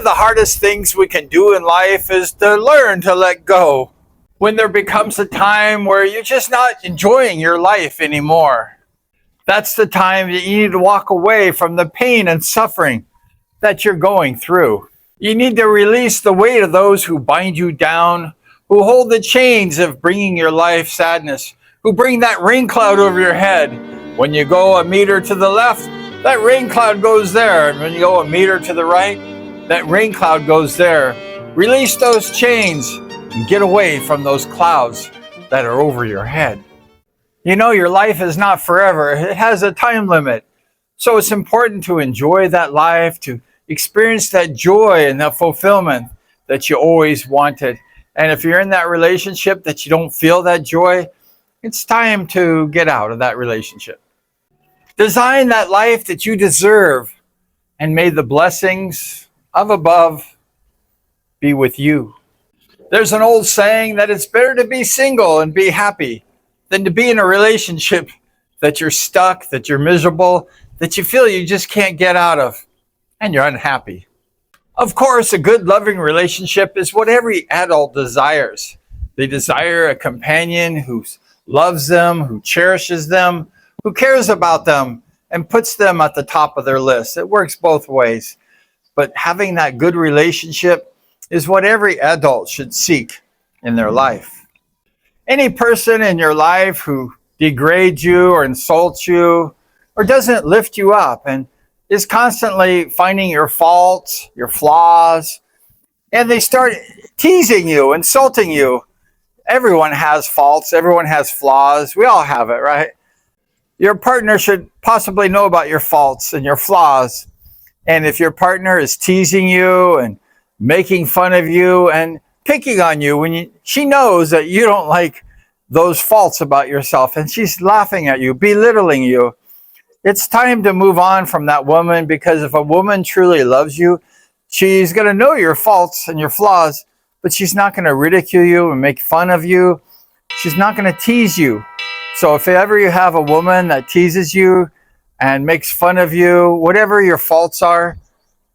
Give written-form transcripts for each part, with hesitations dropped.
of the hardest things we can do in life is to learn to let go. When there becomes a time where you're just not enjoying your life anymore, that's the time that you need to walk away from the pain and suffering that you're going through. You need to release the weight of those who bind you down, who hold the chains of bringing your life sadness, who bring that rain cloud over your head. When you go a meter to the left, that rain cloud goes there. And when you go a meter to the right, that rain cloud goes there. Release those chains and get away from those clouds that are over your head. You know, your life is not forever. It has a time limit. So it's important to enjoy that life, to experience that joy and that fulfillment that you always wanted. And if you're in that relationship that you don't feel that joy, it's time to get out of that relationship. Design that life that you deserve, and may the blessings of above be with you. There's an old saying that it's better to be single and be happy than to be in a relationship that you're stuck, that you're miserable, that you feel you just can't get out of, and you're unhappy. Of course, a good loving relationship is what every adult desires. They desire a companion who loves them, who cherishes them, who cares about them, and puts them at the top of their list. It works both ways. But having that good relationship is what every adult should seek in their life. Any person in your life who degrades you or insults you or doesn't lift you up and is constantly finding your faults, your flaws, and they start teasing you, insulting you. Everyone has faults. Everyone has flaws. We all have it, right? Your partner should possibly know about your faults and your flaws. And if your partner is teasing you and making fun of you and picking on you when she knows that you don't like those faults about yourself and she's laughing at you, belittling you, it's time to move on from that woman, because if a woman truly loves you, she's going to know your faults and your flaws, but she's not going to ridicule you and make fun of you. She's not going to tease you. So if ever you have a woman that teases you and makes fun of you, whatever your faults are,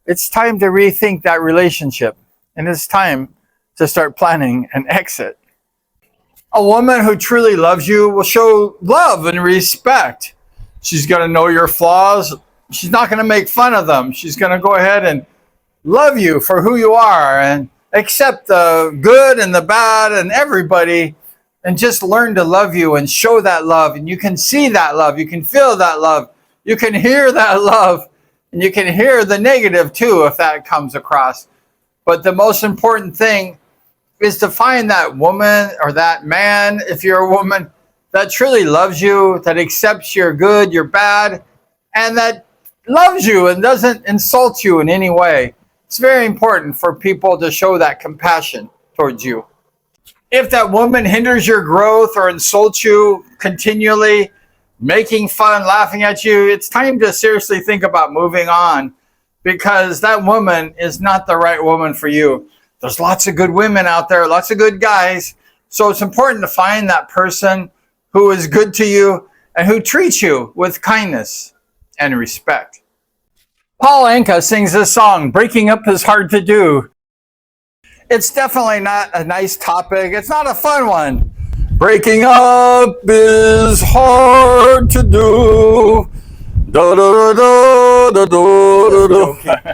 it's time to rethink that relationship. And it's time to start planning an exit. A woman who truly loves you will show love and respect. She's going to know your flaws. She's not going to make fun of them. She's going to go ahead and love you for who you are and accept the good and the bad and everybody, and just learn to love you and show that love. And you can see that love. You can feel that love. You can hear that love. And you can hear the negative too if that comes across. But the most important thing is to find that woman or that man, if you're a woman, that truly loves you, that accepts your good, your bad, and that loves you and doesn't insult you in any way. It's very important for people to show that compassion towards you. If that woman hinders your growth or insults you continually, making fun, laughing at you, it's time to seriously think about moving on, because that woman is not the right woman for you. There's lots of good women out there, lots of good guys. So it's important to find that person who is good to you and who treats you with kindness and respect. Paul Anka sings this song, "Breaking Up is Hard to Do." It's definitely not a nice topic. It's not a fun one. Breaking up is hard to do. Da, da, da, da, da, da, da.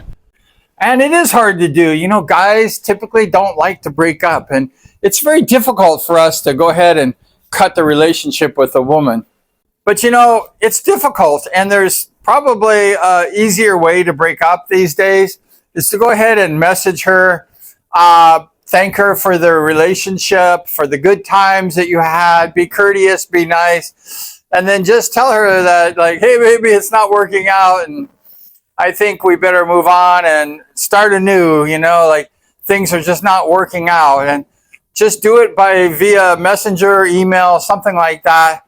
And it is hard to do. You know, guys typically don't like to break up. And it's very difficult for us to go ahead and cut the relationship with a woman. But you know, it's difficult, and there's probably an easier way to break up these days is to go ahead and message her, thank her for the relationship, for the good times that you had, be courteous, be nice, and then just tell her that, like, hey, baby, it's not working out, and I think we better move on and start anew, you know, like things are just not working out. And just do it via messenger, email, something like that.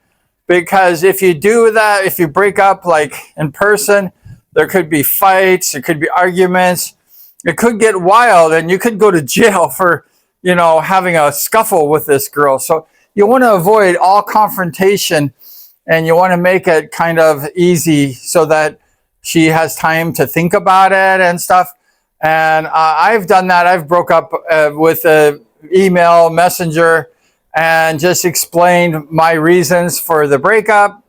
Because if you do that, if you break up like in person, there could be fights, there could be arguments, it could get wild, and you could go to jail for, you know, having a scuffle with this girl. So you want to avoid all confrontation, and you want to make it kind of easy so that she has time to think about it and stuff. And I've done that. I've broke up with email, messenger, and just explained my reasons for the breakup.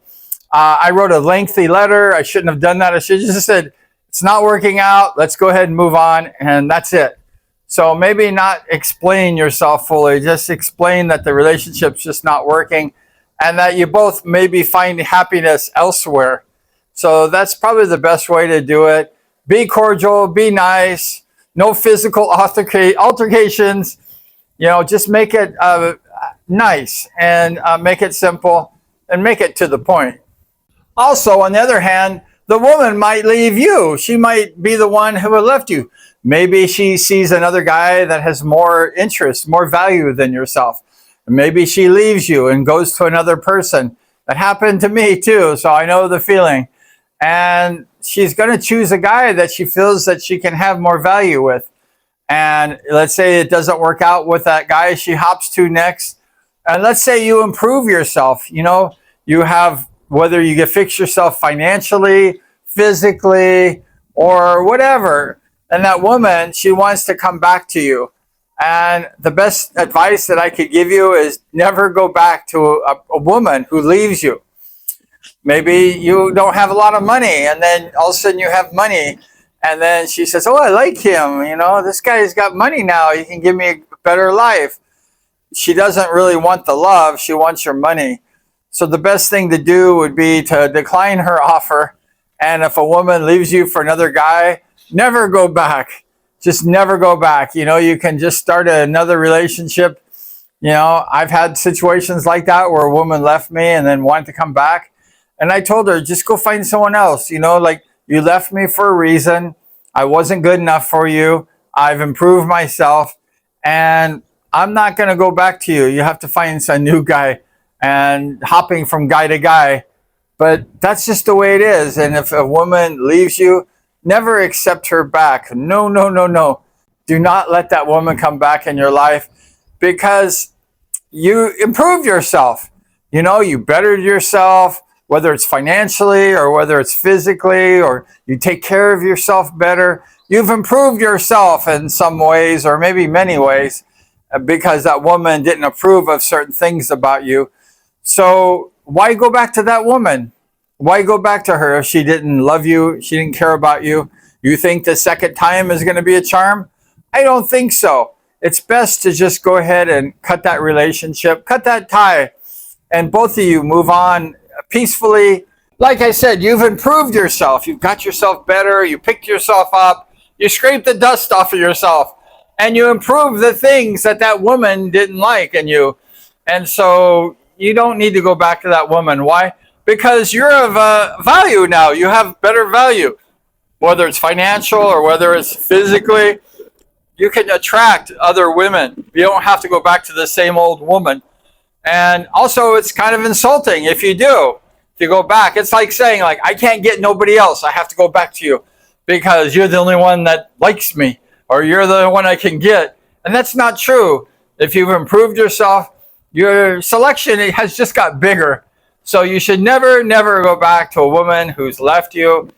I wrote a lengthy letter. I shouldn't have done that. I should have just said, it's not working out. Let's go ahead and move on. And that's it. So maybe not explain yourself fully. Just explain that the relationship's just not working and that you both maybe find happiness elsewhere. So that's probably the best way to do it. Be cordial, be nice, no physical altercations. Just make it nice and make it simple and make it to the point. Also, on the other hand, the woman might leave you. She might be the one who left you. Maybe she sees another guy that has more interest, more value than yourself. Maybe she leaves you and goes to another person. That happened to me too, so I know the feeling. And she's going to choose a guy that she feels that she can have more value with. And let's say it doesn't work out with that guy she hops to next. And let's say you improve yourself. You have, whether you get fix yourself financially, physically, or whatever. And that woman, she wants to come back to you. And the best advice that I could give you is never go back to a woman who leaves you. Maybe you don't have a lot of money, and then all of a sudden you have money, and then she says, oh, I like him. This guy's got money now. He can give me a better life. She doesn't really want the love. She wants your money. So the best thing to do would be to decline her offer. And if a woman leaves you for another guy, never go back. Just never go back. You can just start another relationship. I've had situations like that where a woman left me and then wanted to come back. And I told her, just go find someone else. Like, you left me for a reason. I wasn't good enough for you. I've improved myself. And I'm not going to go back to you. You have to find a new guy, and hopping from guy to guy. But that's just the way it is. And if a woman leaves you, never accept her back. No, no, no, no. Do not let that woman come back in your life, because you improved yourself. You bettered yourself, whether it's financially or whether it's physically, or you take care of yourself better. You've improved yourself in some ways, or maybe many ways, because that woman didn't approve of certain things about you. So why go back to that woman? Why go back to her if she didn't love you, she didn't care about you? You think the second time is going to be a charm? I don't think so. It's best to just go ahead and cut that relationship, cut that tie, and both of you move on peacefully. Like I said, you've improved yourself. You've got yourself better. You picked yourself up. You scraped the dust off of yourself. And you improved the things that woman didn't like in you. And so you don't need to go back to that woman. Why? Because you're of value now. You have better value. Whether it's financial or whether it's physically, you can attract other women. You don't have to go back to the same old woman. And also, it's kind of insulting if you do. If you go back, it's like saying, I can't get nobody else. I have to go back to you because you're the only one that likes me, or you're the one I can get. And that's not true. If you've improved yourself, your selection has just got bigger. So you should never, never go back to a woman who's left you.